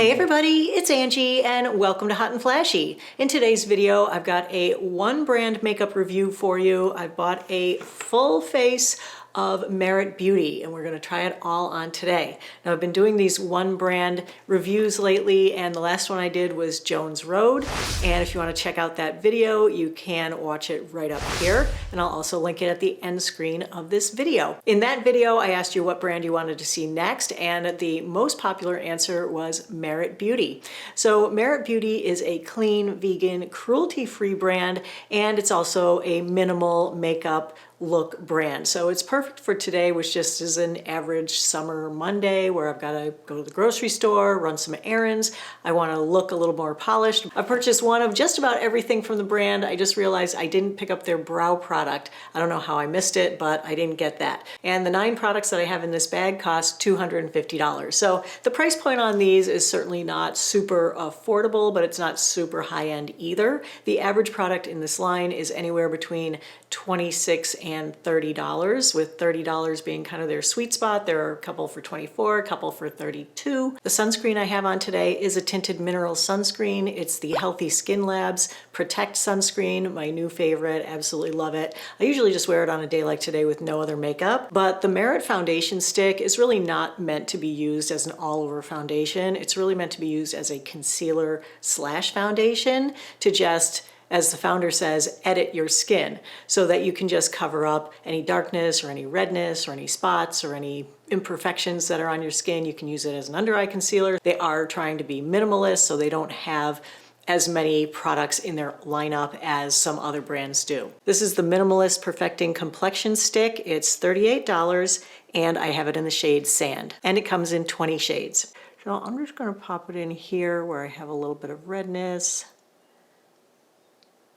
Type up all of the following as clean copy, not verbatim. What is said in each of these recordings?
Hey everybody, it's Angie and welcome to Hot and Flashy. In today's video, I've got a one brand makeup review for you. I bought a full face of Merit Beauty and we're going to try it all on today. Now I've been doing these one brand reviews lately and the last one I did was Jones Road, and if you want to check out that video you can watch it right up here, and I'll also link it at the end screen of this video. In that video I asked you what brand you wanted to see next and the most popular answer was Merit Beauty. So Merit Beauty is a clean, vegan, cruelty-free brand, and it's also a minimal makeup look brand. So it's perfect for today, which just is an average summer Monday where I've got to go to the grocery store, run some errands. I want to look a little more polished. I purchased one of just about everything from the brand. I just realized I didn't pick up their brow product. I don't know how I missed it, but I didn't get that. And the 9 products that I have in this bag cost $250. So the price point on these is certainly not super affordable, but it's not super high end either. The average product in this line is anywhere between $26 and $30, with $30 being kind of their sweet spot. There are a couple for $24, a couple for $32. The sunscreen I have on today is a tinted mineral sunscreen. It's the Healthy Skin Labs Protect sunscreen, my new favorite. Absolutely love it. I usually just wear it on a day like today with no other makeup, but the Merit foundation stick is really not meant to be used as an all-over foundation. It's really meant to be used as a concealer slash foundation to just, as the founder says, edit your skin so that you can just cover up any darkness or any redness or any spots or any imperfections that are on your skin. You can use it as an under eye concealer. They are trying to be minimalist, so they don't have as many products in their lineup as some other brands do. This is the Minimalist Perfecting Complexion Stick. It's $38 and I have it in the shade Sand, and it comes in 20 shades. So I'm just gonna pop it in here where I have a little bit of redness,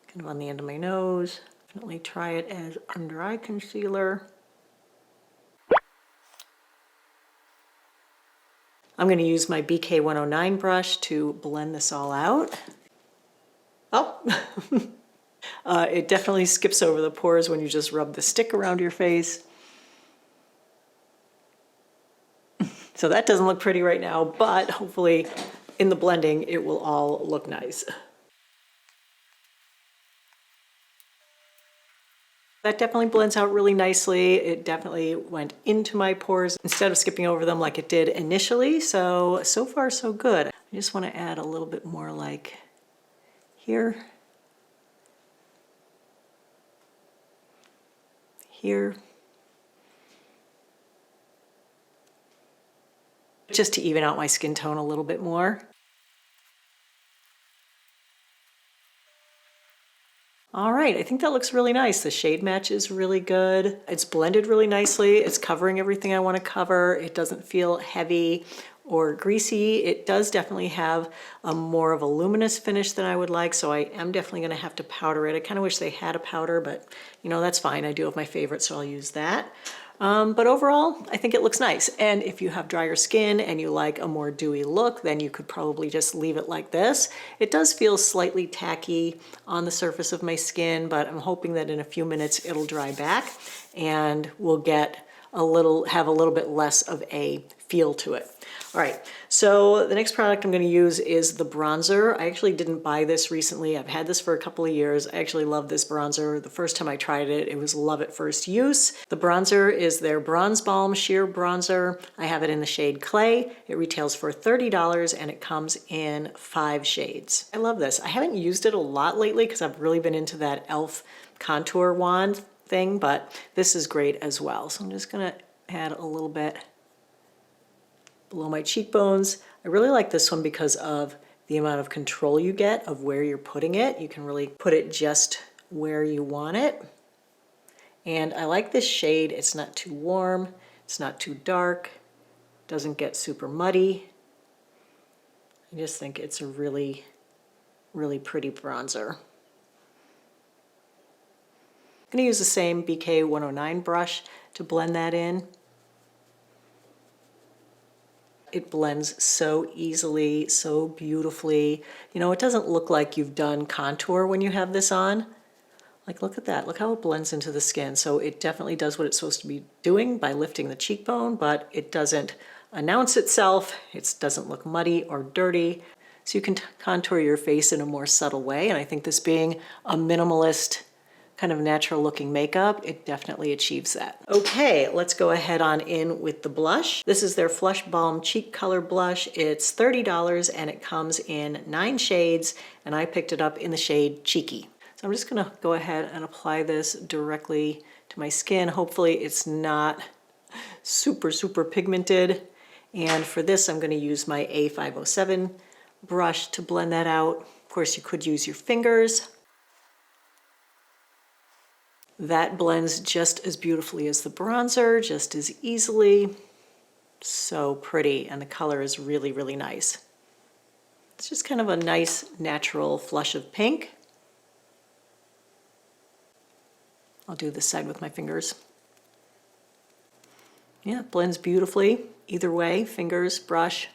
kind of on the end of my nose. Definitely try it as under eye concealer. I'm going to use my BK 109 brush to blend this all out. Oh, it definitely skips over the pores when you just rub the stick around your face. So that doesn't look pretty right now, but hopefully in the blending it will all look nice. That definitely blends out really nicely. It definitely went into my pores instead of skipping over them like it did initially. So far so good. I just want to add a little bit more like here, here, just to even out my skin tone a little bit more. All right, I think that looks really nice. The shade match is really good. It's blended really nicely. It's covering everything I want to cover. It doesn't feel heavy or greasy. It does definitely have a more of a luminous finish than I would like, so I am definitely going to have to powder it. I kind of wish they had a powder, but you know, that's fine. I do have my favorite, so I'll use that. But overall, I think it looks nice. And if you have drier skin and you like a more dewy look, then you could probably just leave it like this. It does feel slightly tacky on the surface of my skin, but I'm hoping that in a few minutes it'll dry back and we'll get have a little bit less of a feel to it. All right, so the next product I'm going to use is the bronzer. I actually didn't buy this recently. I've had this for a couple of years. I actually love this bronzer. The first time I tried it, it was love at first use. The bronzer is their Bronze Balm Sheer Bronzer. I have it in the shade Clay. It retails for $30 and it comes in 5 shades. I love this. I haven't used it a lot lately because I've really been into that e.l.f. contour wand thing, but this is great as well. So I'm just gonna add a little bit below my cheekbones. I really like this one because of the amount of control you get of where you're putting it. You can really put it just where you want it. And I like this shade. It's not too warm, it's not too dark, doesn't get super muddy. I just think it's a really, really pretty bronzer. I'm going to use the same BK 109 brush to blend that in. It blends so easily, so beautifully. You know, it doesn't look like you've done contour when you have this on. Like, look at that. Look how it blends into the skin. So it definitely does what it's supposed to be doing by lifting the cheekbone, but it doesn't announce itself. It doesn't look muddy or dirty. So you can contour your face in a more subtle way. And I think this being a minimalist kind of natural looking makeup, it definitely achieves that. Okay, let's go ahead on in with the blush. This is their Flush Balm Cheek Color Blush. It's $30 and it comes in 9 shades, and I picked it up in the shade Cheeky. So I'm just gonna go ahead and apply this directly to my skin. Hopefully it's not super, super pigmented. And for this, I'm gonna use my A507 brush to blend that out. Of course, you could use your fingers. That blends just as beautifully as the bronzer, just as easily. So pretty, and the color is really, really nice. It's just kind of a nice natural flush of pink. I'll do this side with my fingers. Yeah, it blends beautifully. Either way, fingers, brush.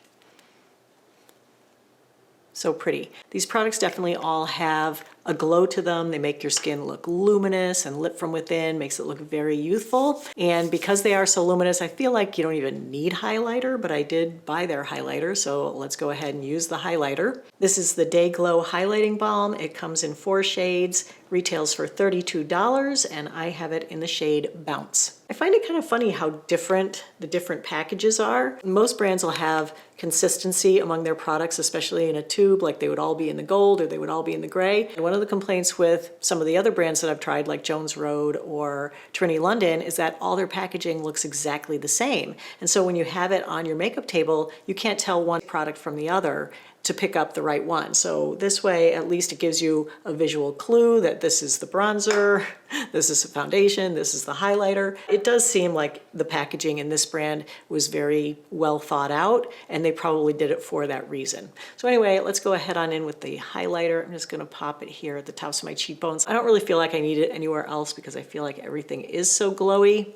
So pretty. These products definitely all have a glow to them. They make your skin look luminous and lit from within, makes it look very youthful. And because they are so luminous, I feel like you don't even need highlighter, but I did buy their highlighter, so let's go ahead and use the highlighter. This is the Day Glow Highlighting Balm. It comes in 4 shades, retails for $32, and I have it in the shade Bounce. I find it kind of funny how different the different packages are. Most brands will have consistency among their products, especially in a tube, like they would all be in the gold or they would all be in the gray. And one of the complaints with some of the other brands that I've tried, like Jones Road or Trinity London, is that all their packaging looks exactly the same. And so when you have it on your makeup table, you can't tell one product from the other to pick up the right one. So this way, at least it gives you a visual clue that this is the bronzer, this is the foundation, this is the highlighter. It does seem like the packaging in this brand was very well thought out, and they probably did it for that reason. So anyway, let's go ahead on in with the highlighter. I'm just gonna pop it here at the tops of my cheekbones. I don't really feel like I need it anywhere else because I feel like everything is so glowy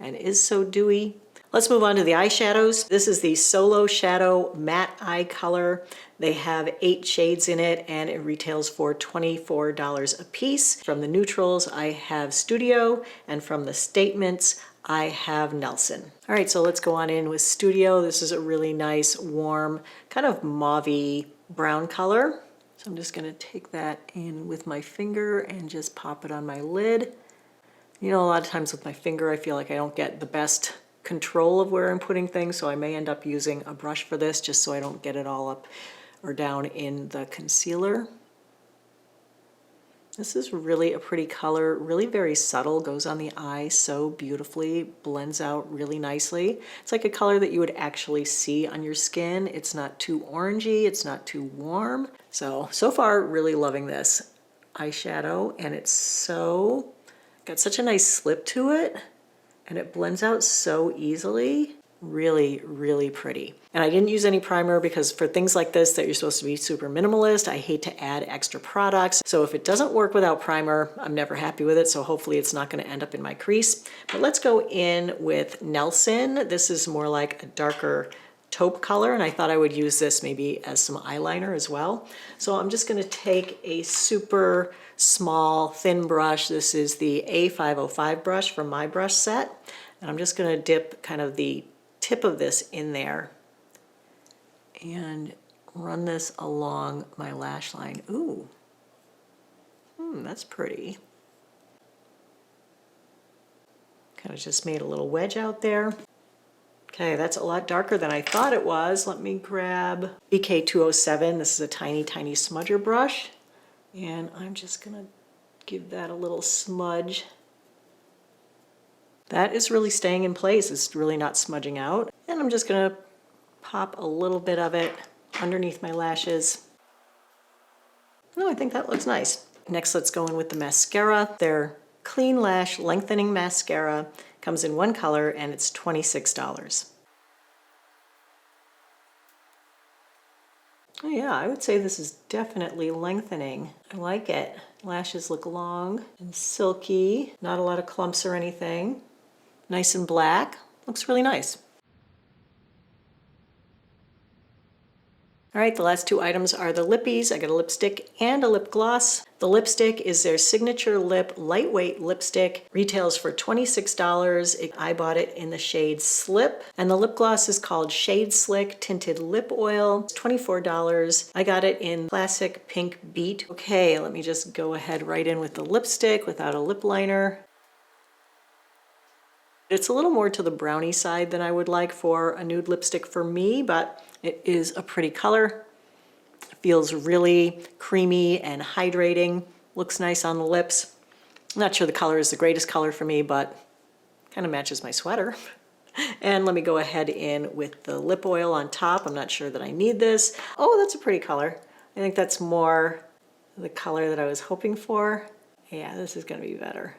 and is so dewy. Let's move on to the eyeshadows. This is the Solo Shadow Matte Eye Color. They have 8 shades in it and it retails for $24 a piece. From the neutrals, I have Studio, and from the statements, I have Nelson. All right, so let's go on in with Studio. This is a really nice, warm, kind of mauve-y brown color. So I'm just gonna take that in with my finger and just pop it on my lid. You know, a lot of times with my finger, I feel like I don't get the best control of where I'm putting things, so I may end up using a brush for this just so I don't get it all up or down in the concealer. This is really a pretty color, really very subtle, goes on the eye so beautifully, blends out really nicely. It's like a color that you would actually see on your skin. It's not too orangey, it's not too warm. So far, really loving this eyeshadow, and it's got such a nice slip to it. And it blends out so easily. Really, really pretty. And I didn't use any primer because for things like this that you're supposed to be super minimalist, I hate to add extra products. So if it doesn't work without primer, I'm never happy with it. So hopefully it's not gonna end up in my crease. But let's go in with Nelson. This is more like a darker taupe color, and I thought I would use this maybe as some eyeliner as well. So I'm just gonna take a super small, thin brush. This is the A505 brush from my brush set. And I'm just gonna dip kind of the tip of this in there and run this along my lash line. Ooh, that's pretty. Kind of just made a little wedge out there. Okay, that's a lot darker than I thought it was. Let me grab BK207. This is a tiny, tiny smudger brush. And I'm just gonna give that a little smudge. That is really staying in place. It's really not smudging out. And I'm just gonna pop a little bit of it underneath my lashes. No, I think that looks nice. Next, let's go in with the mascara. Their Clean Lash Lengthening Mascara comes in 1 color and it's $26. Oh yeah, I would say this is definitely lengthening. I like it. Lashes look long and silky, not a lot of clumps or anything. Nice and black, looks really nice. All right, the last two items are the lippies. I got a lipstick and a lip gloss. The lipstick is their Signature Lip Lightweight Lipstick. Retails for $26. I bought it in the shade Slip. And the lip gloss is called Shade Slick Tinted Lip Oil. It's $24. I got it in Classic Pink Beat. Okay, let me just go ahead right in with the lipstick without a lip liner. It's a little more to the brownie side than I would like for a nude lipstick for me, but it is a pretty color. It feels really creamy and hydrating. Looks nice on the lips. I'm not sure the color is the greatest color for me, but kind of matches my sweater. And let me go ahead in with the lip oil on top. I'm not sure that I need this. Oh, that's a pretty color. I think that's more the color that I was hoping for. Yeah, this is gonna be better.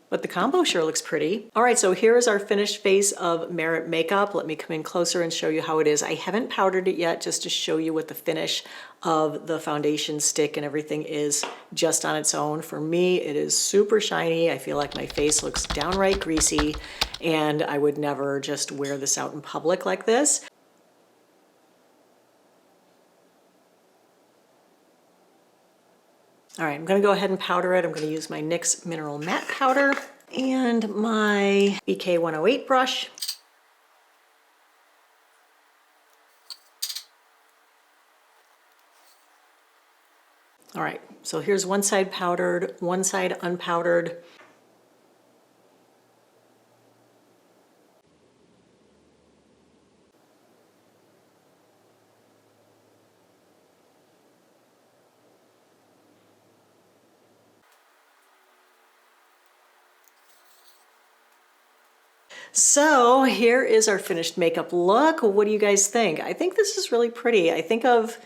But the combo sure looks pretty. All right, so here is our finished face of Merit makeup. Let me come in closer and show you how it is. I haven't powdered it yet, just to show you what the finish of the foundation stick and everything is just on its own. For me, it is super shiny. I feel like my face looks downright greasy, and I would never just wear this out in public like this. All right, I'm gonna go ahead and powder it. I'm gonna use my NYX Mineral Matte Powder and my BK 108 brush. All right, so here's one side powdered, one side unpowdered. So here is our finished makeup look. What do you guys think? I think this is really pretty. I think of,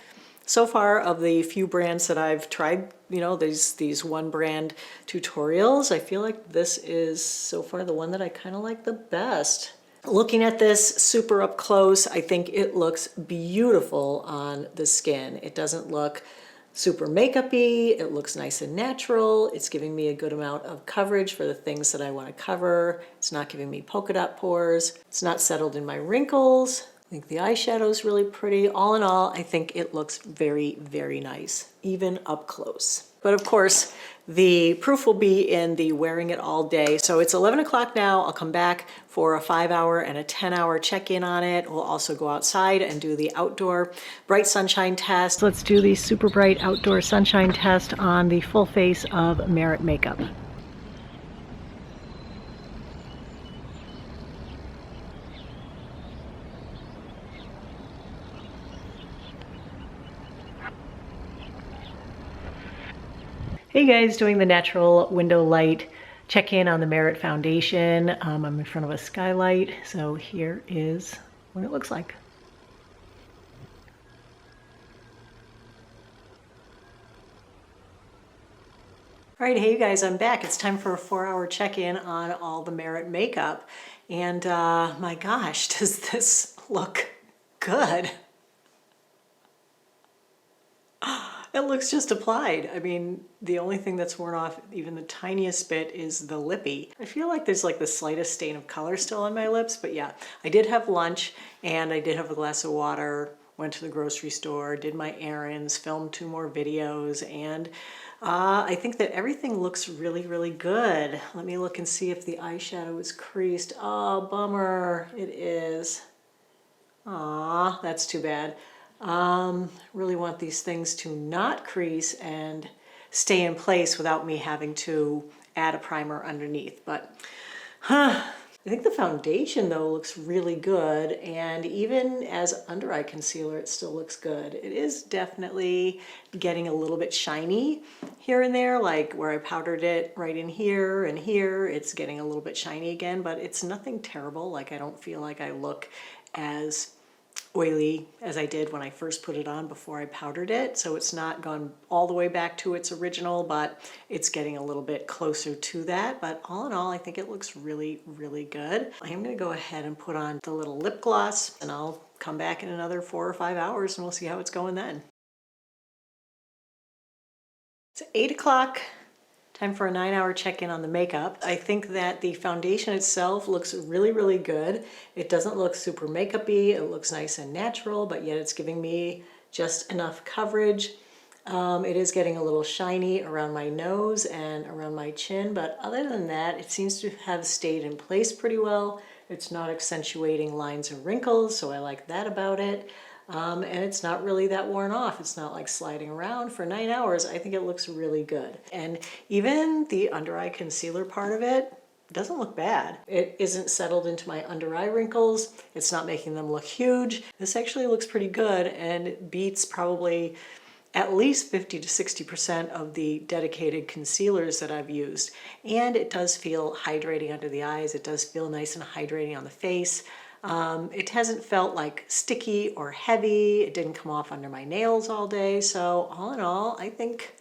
so far, of the few brands that I've tried, you know, these one brand tutorials, I feel like this is so far the one that I kind of like the best. Looking at this super up close, I think it looks beautiful on the skin. It doesn't look super makeup-y, it looks nice and natural. It's giving me a good amount of coverage for the things that I want to cover. It's not giving me polka dot pores. It's not settled in my wrinkles. I think the eyeshadow is really pretty. All in all, I think it looks very, very nice, even up close. But of course, the proof will be in the wearing it all day. So it's 11 o'clock now. I'll come back for a 5-hour and a 10-hour check-in on it. We'll also go outside and do the outdoor bright sunshine test. Let's do the super bright outdoor sunshine test on the full face of Merit makeup. Hey guys, doing the natural window light check-in on the Merit foundation. I'm in front of a skylight, so here is what it looks like. All right, hey you guys, I'm back. It's time for a 4-hour check-in on all the Merit makeup. And my gosh, does this look good? It looks just applied. I mean, the only thing that's worn off even the tiniest bit is the lippy. I feel like there's like the slightest stain of color still on my lips, but yeah, I did have lunch and I did have a glass of water, went to the grocery store, did my errands, filmed 2 more videos, and I think that everything looks really, really good. Let me look and see if the eyeshadow is creased. Oh, bummer, it is. Aw, that's too bad. Really want these things to not crease and stay in place without me having to add a primer underneath. But I think the foundation though looks really good, and even as under eye concealer it still looks good. It is definitely getting a little bit shiny here and there, like where I powdered it right in here and here, it's getting a little bit shiny again, but it's nothing terrible. Like I don't feel like I look as oily as I did when I first put it on before I powdered it. So it's not gone all the way back to its original, but it's getting a little bit closer to that. But all in all, I think it looks really, really good. I am gonna go ahead and put on the little lip gloss, and I'll come back in another 4 or 5 hours and we'll see how it's going then. It's 8 o'clock. Time for a 9-hour check-in on the makeup. I think that the foundation itself looks really, really good. It doesn't look super makeup-y. It looks nice and natural, but yet it's giving me just enough coverage. It is getting a little shiny around my nose and around my chin, but other than that, it seems to have stayed in place pretty well. It's not accentuating lines and wrinkles, so I like that about it. And it's not really that worn off. It's not like sliding around for 9 hours. I think it looks really good. And even the under eye concealer part of it doesn't look bad. It isn't settled into my under eye wrinkles. It's not making them look huge. This actually looks pretty good and beats probably at least 50 to 60% of the dedicated concealers that I've used. And it does feel hydrating under the eyes. It does feel nice and hydrating on the face. It hasn't felt like sticky or heavy. It didn't come off under my nails all day. So all in all, I think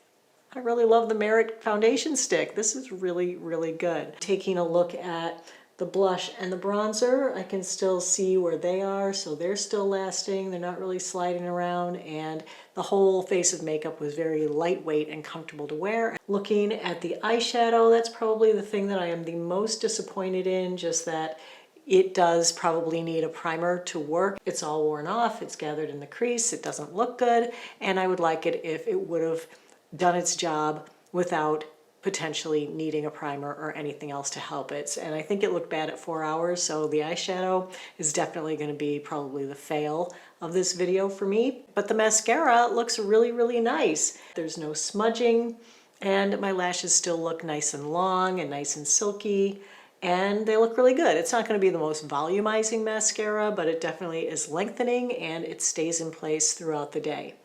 I really love the Merit foundation stick. This is really, really good. Taking a look at the blush and the bronzer, I can still see where they are, so they're still lasting. They're not really sliding around, and the whole face of makeup was very lightweight and comfortable to wear. Looking at the eyeshadow, that's probably the thing that I am the most disappointed in, just that it does probably need a primer to work. It's all worn off, it's gathered in the crease, it doesn't look good, and I would like it if it would have done its job without potentially needing a primer or anything else to help it. And I think it looked bad at 4 hours, so the eyeshadow is definitely going to be probably the fail of this video for me. But the mascara looks really, really nice. There's no smudging, and my lashes still look nice and long and nice and silky. And they look really good. It's not going to be the most volumizing mascara, but it definitely is lengthening and it stays in place throughout the day.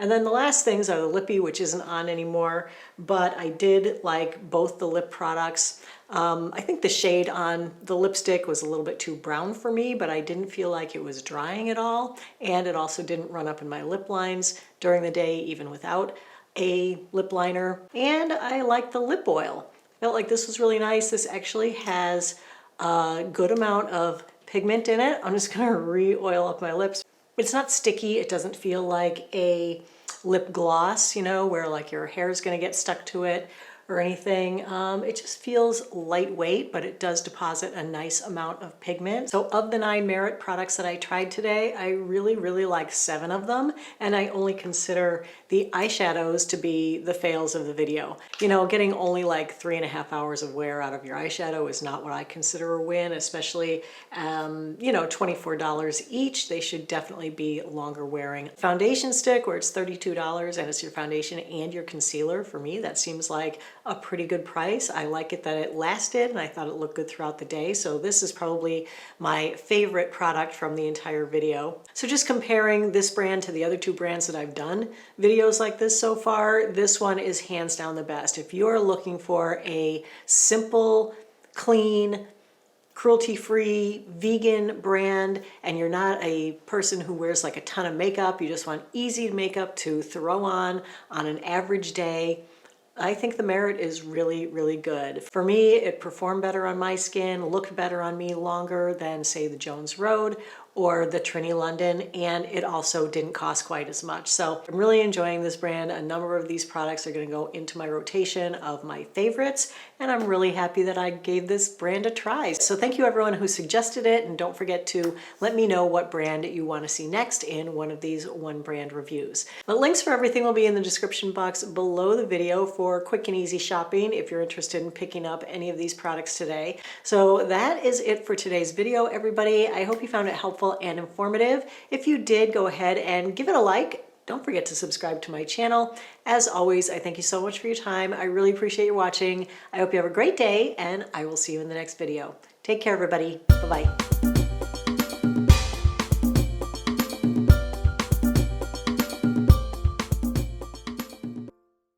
And then the last things are the lippy, which isn't on anymore, but I did like both the lip products. I think the shade on the lipstick was a little bit too brown for me, but I didn't feel like it was drying at all. And it also didn't run up in my lip lines during the day, even without a lip liner. And I like the lip oil. Felt like this was really nice. This actually has a good amount of pigment in it. I'm just gonna re-oil up my lips. It's not sticky. It doesn't feel like a lip gloss, you know, where like your hair is gonna get stuck to it or anything. It just feels lightweight, but it does deposit a nice amount of pigment. So of the 9 Merit products that I tried today, I really, really like 7 of them. And I only consider the eyeshadows to be the fails of the video. You know, getting only like 3.5 hours of wear out of your eyeshadow is not what I consider a win, especially, you know, $24 each. They should definitely be longer wearing. Foundation stick, where it's $32 and it's your foundation and your concealer. For me, that seems like a pretty good price. I like it that it lasted and I thought it looked good throughout the day. So this is probably my favorite product from the entire video. So just comparing this brand to the other 2 brands that I've done videos like this so far, this one is hands down the best. If you're looking for a simple, clean, cruelty-free, vegan brand, and you're not a person who wears like a ton of makeup, you just want easy makeup to throw on an average day, I think the Merit is really, really good. For me, it performed better on my skin, looked better on me longer than, say, the Jones Road or the Trini London, and it also didn't cost quite as much. So I'm really enjoying this brand. A number of these products are gonna go into my rotation of my favorites, and I'm really happy that I gave this brand a try. So thank you everyone who suggested it, and don't forget to let me know what brand you wanna see next in one of these one brand reviews. The links for everything will be in the description box below the video for quick and easy shopping if you're interested in picking up any of these products today. So that is it for today's video, everybody. I hope you found it helpful and informative. If you did, go ahead and give it a like. Don't forget to subscribe to my channel. As always, I thank you so much for your time. I really appreciate you watching. I hope you have a great day, and I will see you in the next video. Take care, everybody. Bye-bye.